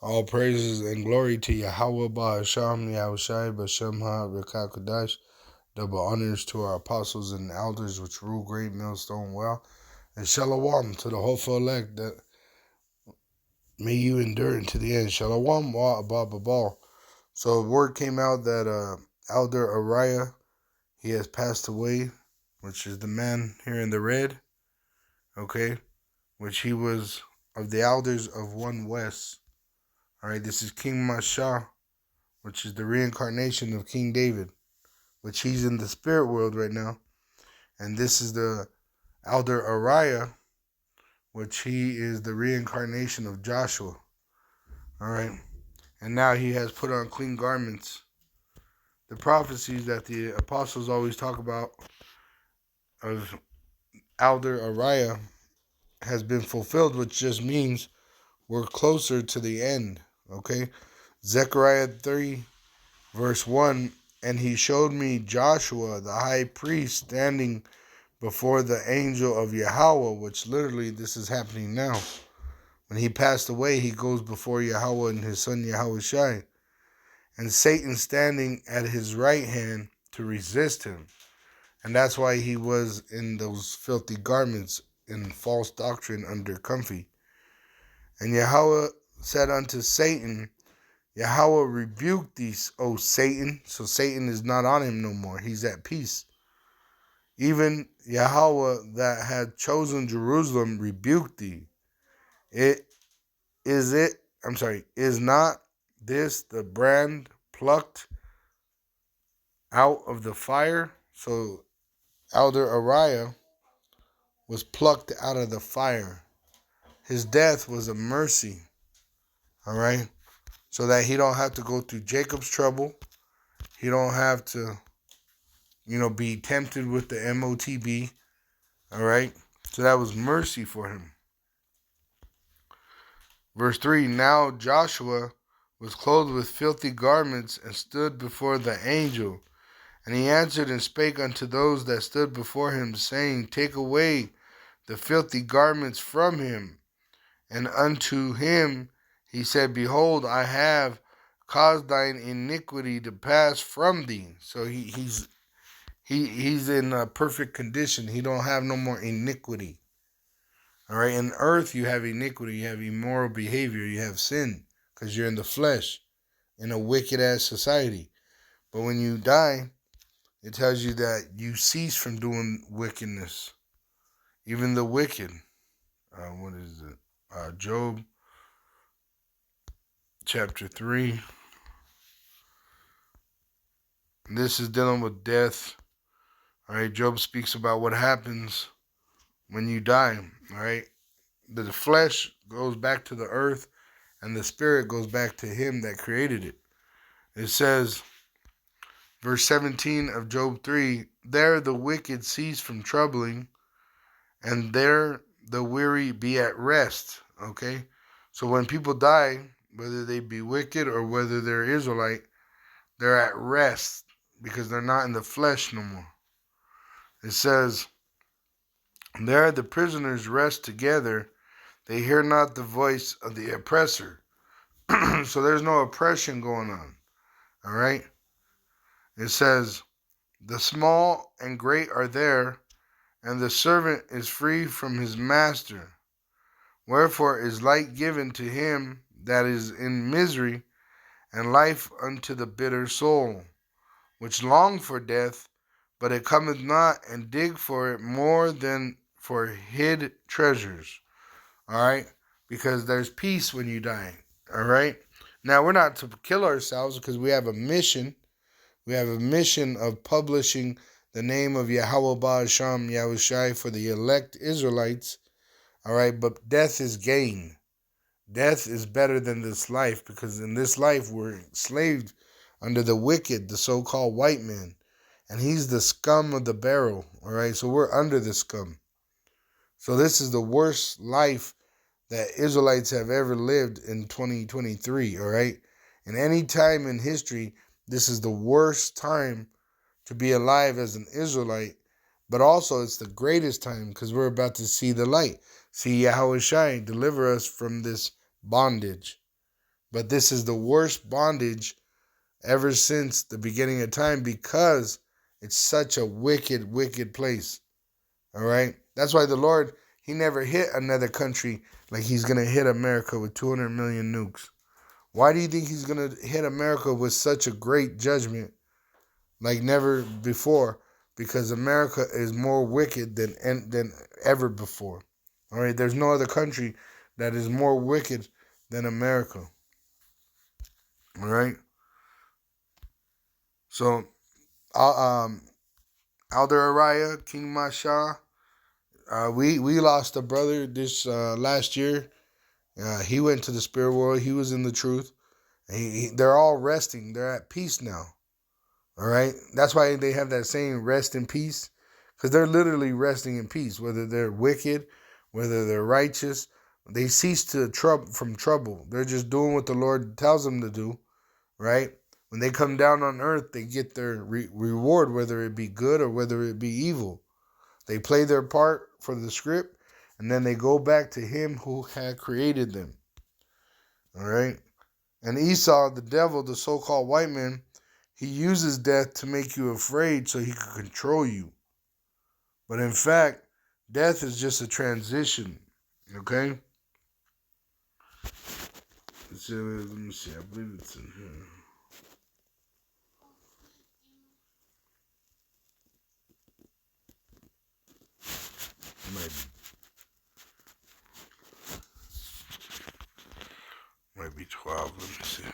All praises and glory to Yahweh Ba'asham Yahushai B'Shem HaRekah. Double honors to our apostles and elders which rule great millstone well. And shalom to the hopeful elect that may you endure into the end. Shalom wa abba. So word came out that Elder Ahrayah, he has passed away, which is the man here in the red, okay, which he was of the elders of One West. All right, this is King Masha, which is the reincarnation of King David, which he's in the spirit world right now. And this is the Elder Ahrayah, which he is the reincarnation of Joshua. All right, and now he has put on clean garments. The prophecies that the apostles always talk about of Elder Ahrayah has been fulfilled, which just means we're closer to the end. Okay, Zechariah 3, verse 1, and he showed me Joshua, the high priest, standing before the angel of Yahweh, which literally this is happening now. When he passed away, he goes before Yahweh and his son Yahushai, and Satan standing at his right hand to resist him. And that's why he was in those filthy garments in false doctrine under comfy. And Yahweh said unto Satan, Yahweh rebuked thee, O Satan. So Satan is not on him no more. He's at peace. Even Yahweh that had chosen Jerusalem rebuked thee. Is not this the brand plucked out of the fire? So Elder Ahrayah was plucked out of the fire. His death was a mercy. All right. So that he don't have to go through Jacob's trouble. He don't have to, be tempted with the MOTB. All right. So that was mercy for him. Verse 3, now Joshua was clothed with filthy garments and stood before the angel. And he answered and spake unto those that stood before him, saying, take away the filthy garments from him. And unto him he said, behold, I have caused thine iniquity to pass from thee. So he's in a perfect condition. He don't have no more iniquity. All right, in earth you have iniquity, you have immoral behavior, you have sin, because you're in the flesh, in a wicked-ass society. But when you die, it tells you that you cease from doing wickedness. Even the wicked. What is it? Job, chapter 3. This is dealing with death. All right, Job speaks about what happens when you die. All right, the flesh goes back to the earth, and the spirit goes back to him that created it. It says, verse 17 of Job 3, there the wicked cease from troubling, and there the weary be at rest. Okay, so when people die, whether they be wicked or whether they're Israelite, they're at rest because they're not in the flesh no more. It says, there the prisoners rest together, they hear not the voice of the oppressor. So there's no oppression going on. All right. It says, the small and great are there, and the servant is free from his master. Wherefore is light given to him that is in misery, and life unto the bitter soul, which long for death, but it cometh not, and dig for it more than for hid treasures. All right? Because there's peace when you die. All right? Now, we're not to kill ourselves because we have a mission. We have a mission of publishing the name of Yahweh Ba'asham Yahushai for the elect Israelites. All right? But death is gain. Death is better than this life, because in this life we're enslaved under the wicked, the so-called white man. And he's the scum of the barrel. All right? So we're under the scum. So this is the worst life that Israelites have ever lived in 2023, all right? In any time in history, this is the worst time to be alive as an Israelite, but also it's the greatest time because we're about to see the light. See Yahushai deliver us from this bondage, But this is the worst bondage ever since the beginning of time because it's such a wicked, wicked place. All right? That's why the Lord, he never hit another country like he's going to hit America with 200 million nukes. Why do you think he's going to hit America with such a great judgment like never before? Because America is more wicked than ever before. All right? There's no other country that is more wicked than America. All right? So, Elder Ahrayah, King Masha, we lost a brother this last year. He went to the spirit world. He was in the truth. They're all resting. They're at peace now. All right. That's why they have that saying, "Rest in peace," because they're literally resting in peace. Whether they're wicked, whether they're righteous, they cease from trouble. They're just doing what the Lord tells them to do. Right. When they come down on earth, they get their reward, whether it be good or whether it be evil. They play their part for the script, and then they go back to him who had created them. All right? And Esau, the devil, the so-called white man, he uses death to make you afraid so he can control you. But in fact, death is just a transition. Okay? So, let me see. I believe it's in here. Might be 12. Let me see.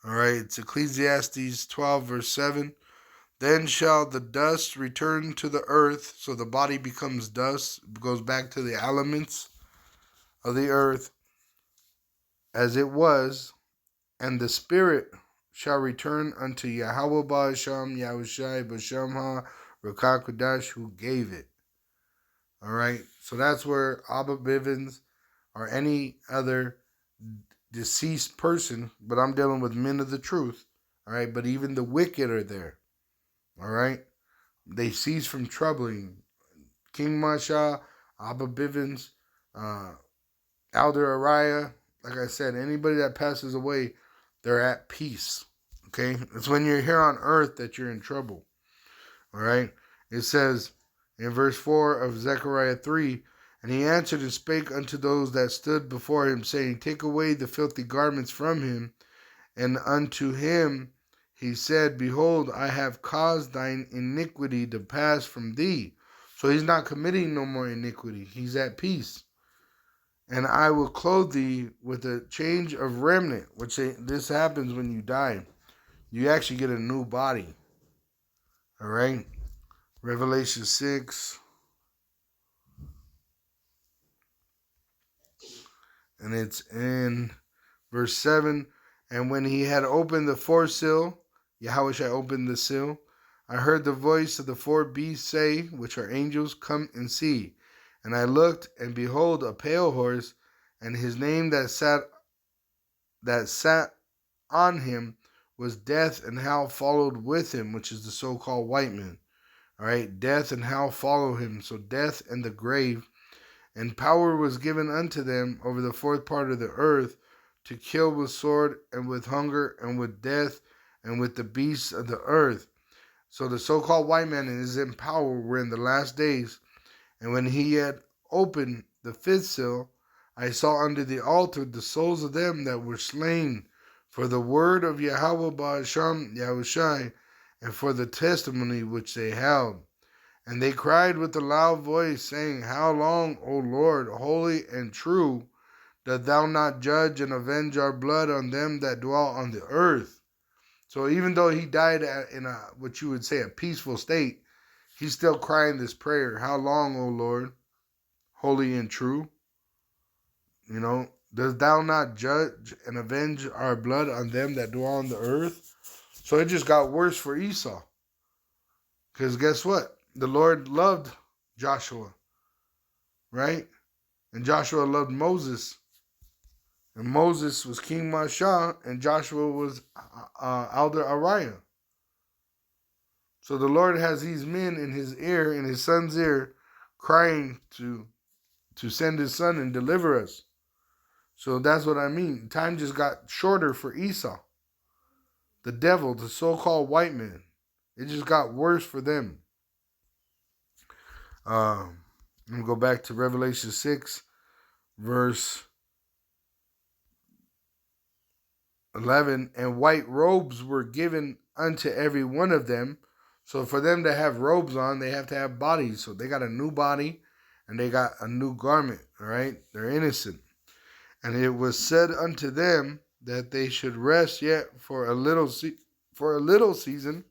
All right, it's Ecclesiastes 12, verse 7. Then shall the dust return to the earth, so the body becomes dust, goes back to the elements of the earth as it was, and the spirit shall return unto Yahweh Ba'asham, Yahushai Bashamha, Rakakudash, who gave it. All right, so that's where Abba Bivens or any other deceased person, but I'm dealing with men of the truth. All right, but even the wicked are there. All right, they cease from troubling. King Masha, Abba Bivens, Elder Ahrayah, like I said, anybody that passes away, they're at peace. Okay? It's when you're here on earth that you're in trouble. All right? It says in verse 4 of Zechariah 3, and he answered and spake unto those that stood before him, saying, Take away the filthy garments from him. And unto him he said, Behold, I have caused thine iniquity to pass from thee. So he's not committing no more iniquity. He's at peace. And I will clothe thee with a change of remnant, which this happens when you die. You actually get a new body. All right? Revelation 6. And it's in verse 7. And when he had opened the fourth seal, Yahweh opened the seal, I heard the voice of the four beasts say, which are angels, Come and see. And I looked, and behold, a pale horse, and his name that sat on him was death, and hell followed with him, which is the so-called white man. All right, death and hell follow him. So death and the grave, and power was given unto them over the fourth part of the earth to kill with sword and with hunger and with death and with the beasts of the earth. So the so-called white man is in power. We're in the last days. And when he had opened the fifth seal, I saw under the altar the souls of them that were slain for the word of Yahweh Ba'asham Yahushai, and for the testimony which they held. And they cried with a loud voice, saying, How long, O Lord, holy and true, dost thou not judge and avenge our blood on them that dwell on the earth? So even though he died in a, what you would say, a peaceful state, he's still crying this prayer, How long, O Lord, holy and true? You know, dost thou not judge and avenge our blood on them that dwell on the earth? So it just got worse for Esau. Because guess what? The Lord loved Joshua, right? And Joshua loved Moses. And Moses was King Masha, and Joshua was Elder Ahrayah. So the Lord has these men in his ear, in his son's ear, crying to to send his son and deliver us. So that's what I mean. Time just got shorter for Esau. The devil, the so-called white man. It just got worse for them. I'm going to go back to Revelation 6, verse 11. And white robes were given unto every one of them. So for them to have robes on, they have to have bodies. So they got a new body and they got a new garment. All right? They're innocent. And it was said unto them that they should rest yet for a little season,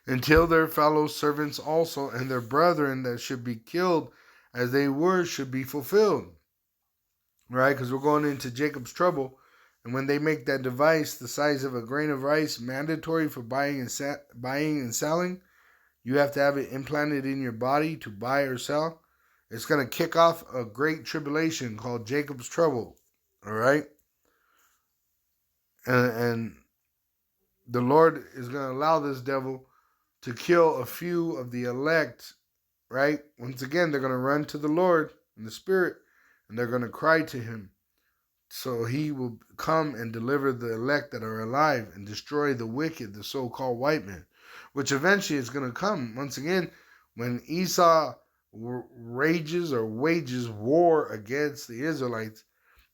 until their fellow servants also and their brethren that should be killed as they were should be fulfilled. Right? Because we're going into Jacob's trouble. And when they make that device the size of a grain of rice mandatory for buying and selling, you have to have it implanted in your body to buy or sell. It's going to kick off a great tribulation called Jacob's trouble. All right? And the Lord is going to allow this devil to kill a few of the elect, right? Once again, they're going to run to the Lord in the Spirit, and they're going to cry to him. So he will come and deliver the elect that are alive and destroy the wicked, the so-called white man, which eventually is going to come. Once again, when Esau wages war against the Israelites,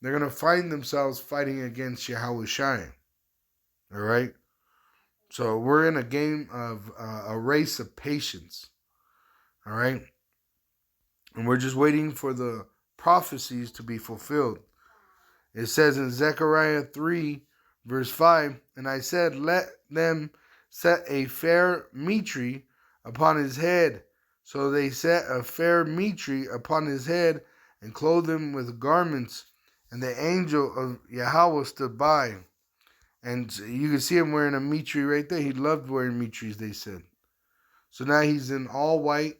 they're going to find themselves fighting against Yahweh Shai. All right? So we're in a game of a race of patience. All right? And we're just waiting for the prophecies to be fulfilled. It says in Zechariah 3, verse 5, and I said, let them set a fair mitre upon his head. So they set a fair mitre upon his head and clothed him with garments. And the angel of Yahweh stood by. And you can see him wearing a mitre right there. He loved wearing mitres, they said. So now he's in all white.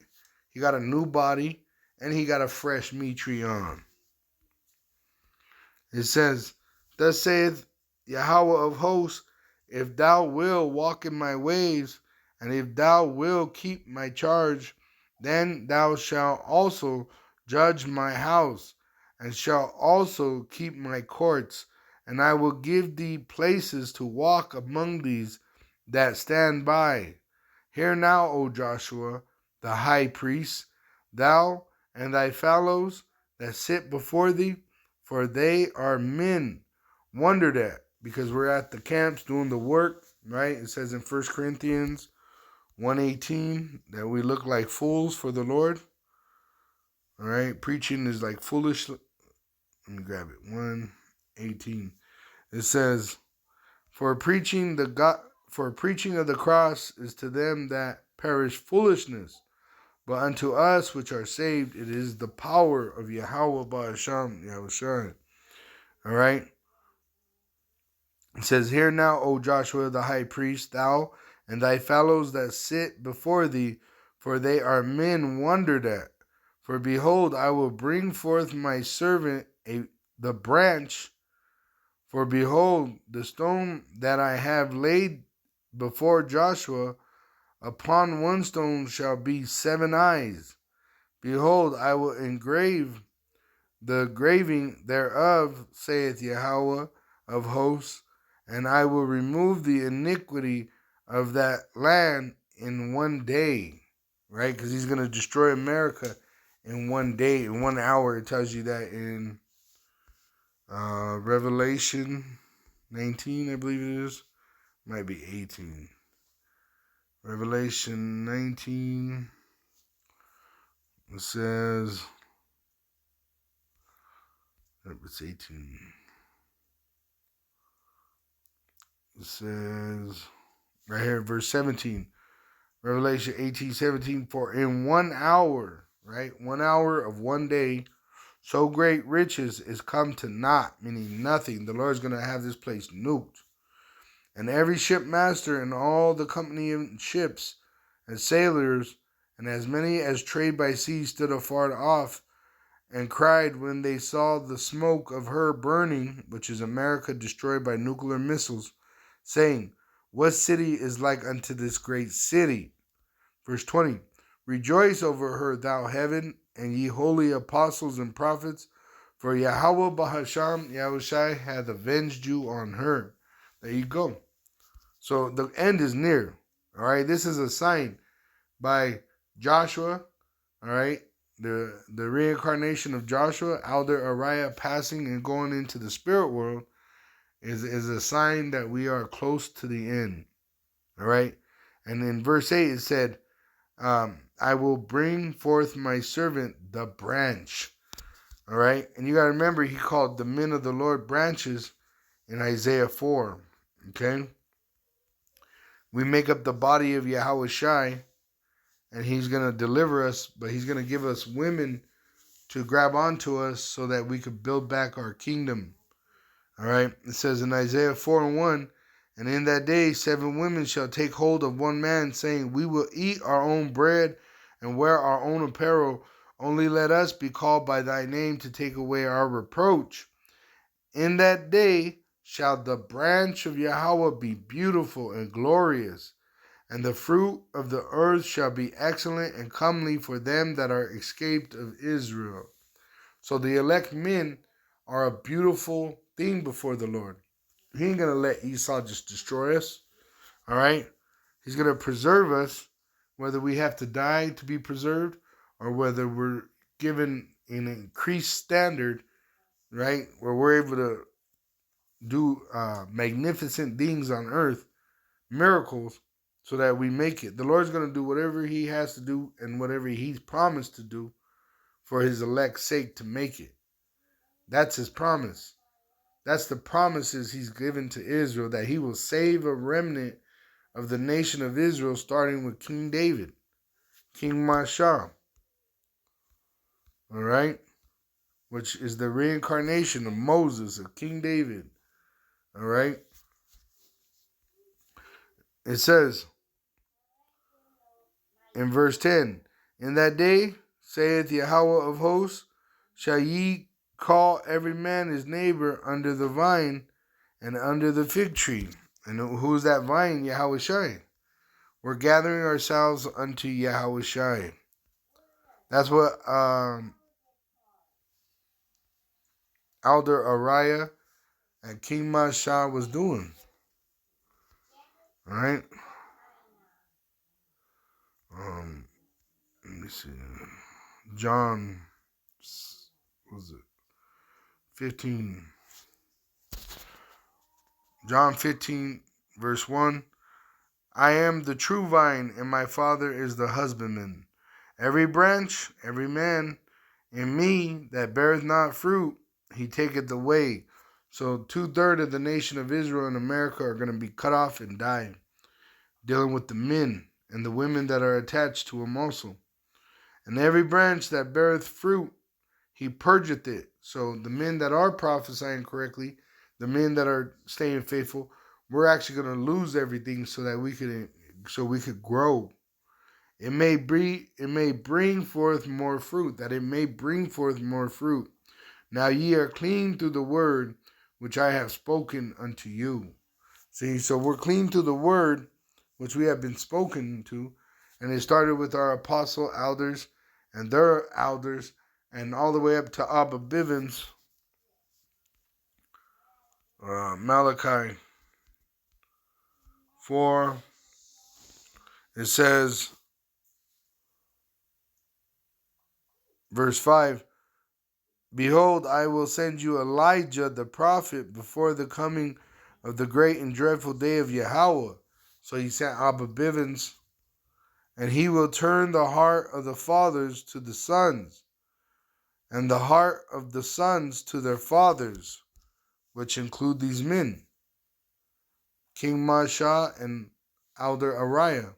He got a new body. And he got a fresh mitre on. It says, thus saith Yahweh of hosts, if thou wilt walk in my ways, and if thou wilt keep my charge, then thou shalt also judge my house, and shalt also keep my courts, and I will give thee places to walk among these that stand by. Hear now, O Joshua, the high priest, thou and thy fellows that sit before thee, for they are men wondered at, because we're at the camps doing the work, right? It says in 1 Corinthians 1:18 that we look like fools for the Lord. All right, preaching is like foolish. Let me grab it. 1:18. It says, For preaching of the cross is to them that perish foolishness, but unto us which are saved, it is the power of Yahweh Ba'asham, Yahushua. All right. It says, Hear now, O Joshua the high priest, thou and thy fellows that sit before thee, for they are men wondered at. For behold, I will bring forth my servant the branch. For behold, the stone that I have laid before Joshua, upon one stone shall be 7 eyes. Behold, I will engrave the graving thereof, saith Yahweh of hosts, and I will remove the iniquity of that land in one day. Right? Because he's going to destroy America in one day, in 1 hour. It tells you that in Revelation 19, I believe it is. Might be 18. Revelation 19. It says, it's 18. It says, right here, verse 17. Revelation 18:17. For in 1 hour, right? 1 hour of one day, so great riches is come to naught, meaning nothing. The Lord's going to have this place nuked. And every shipmaster and all the company of ships and sailors, and as many as trade by sea, stood afar off, and cried when they saw the smoke of her burning, which is America destroyed by nuclear missiles, saying, What city is like unto this great city? Verse 20, Rejoice over her, thou heaven, and ye holy apostles and prophets, for Yahweh Bahasham Yahushai hath avenged you on her. There you go. So the end is near. All right. This is a sign by Joshua. All right. The reincarnation of Joshua, Elder Ahrayah passing and going into the spirit world is a sign that we are close to the end. All right. And in verse 8 it said, I will bring forth my servant, the branch. All right. And you got to remember, he called the men of the Lord branches in Isaiah 4. Okay. We make up the body of Yahweh Shai, and he's going to deliver us, but he's going to give us women to grab onto us so that we could build back our kingdom. All right. It says in Isaiah 4:1, and in that day 7 women shall take hold of one man, saying, we will eat our own bread and wear our own apparel. Only let us be called by thy name to take away our reproach. In that day shall the branch of Yahweh be beautiful and glorious, and the fruit of the earth shall be excellent and comely for them that are escaped of Israel. So the elect men are a beautiful thing before the Lord. He ain't going to let Esau just destroy us. All right? He's going to preserve us, whether we have to die to be preserved or whether we're given an increased standard, right, where we're able to do magnificent things on earth, miracles, so that we make it. The Lord's going to do whatever he has to do and whatever he's promised to do for his elect's sake to make it. That's his promise. That's the promises he's given to Israel, that he will save a remnant of the nation of Israel, starting with King David, King Mashah. All right? Which is the reincarnation of Moses, of King David. All right? It says in verse 10, in that day, saith Yahweh of hosts, shall ye call every man his neighbor under the vine and under the fig tree. And who's that vine? Yahweh Shai. We're gathering ourselves unto Yahweh Shai. That's what Elder Ahrayah and King Mashah was doing. All right. Let me see. John, was it 15? John 15, verse 1. I am the true vine, and my Father is the husbandman. Every branch, every man in me that beareth not fruit, he taketh away. So 2/3 of the nation of Israel and America are going to be cut off and die. Dealing with the men and the women that are attached to him also. And every branch that beareth fruit, he purgeth it. So the men that are prophesying correctly, the men that are staying faithful, we're actually going to lose everything so that we could grow. It may bring forth more fruit, that it may bring forth more fruit. Now ye are clean through the word which I have spoken unto you. See, so we're clean through the word which we have been spoken to, and it started with our apostle elders and their elders, and all the way up to Abba Bivens, Malachi 4. It says, verse 5, behold, I will send you Elijah the prophet before the coming of the great and dreadful day of Yahweh. So he sent Abba Bivens, and he will turn the heart of the fathers to the sons, and the heart of the sons to their fathers, which include these men, King Mashah and Elder Ahrayah,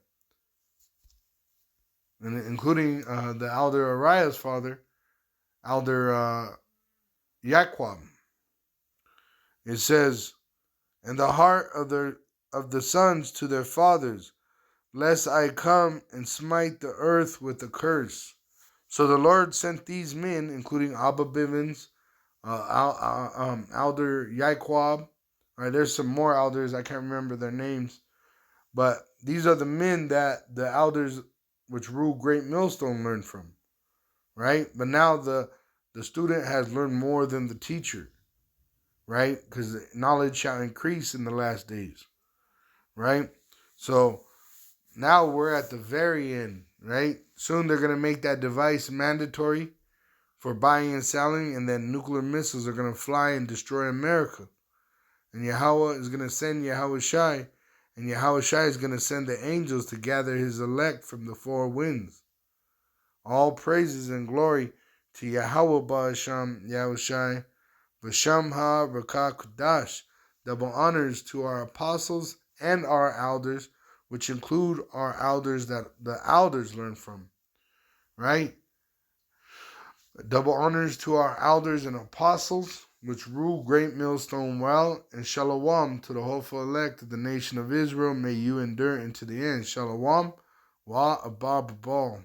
and including the Elder Ahrayah's father, Elder Yaquab. It says, and the heart of the sons to their fathers, lest I come and smite the earth with a curse. So the Lord sent these men, including Abba Bivens, Elder Yaquab. All right, there's some more elders, I can't remember their names, but these are the men that the elders which rule Great Millstone learned from. right? But now the student has learned more than the teacher, right? Because knowledge shall increase in the last days, right? So now we're at the very end, right? Soon they're going to make that device mandatory for buying and selling, and then nuclear missiles are going to fly and destroy America. And Yahweh is going to send Yahweh Shai, and Yahweh Shai is going to send the angels to gather his elect from the four winds. All praises and glory to Yahweh Ba'asham Yahweh Shai, V'sham Ha Rakah Kudash. Double honors to our apostles and our elders, which include our elders that the elders learn from, right? Double honors to our elders and apostles, which rule Great Millstone well, and shalom to the hopeful elect of the nation of Israel. May you endure into the end. Shalom, wa abba babal.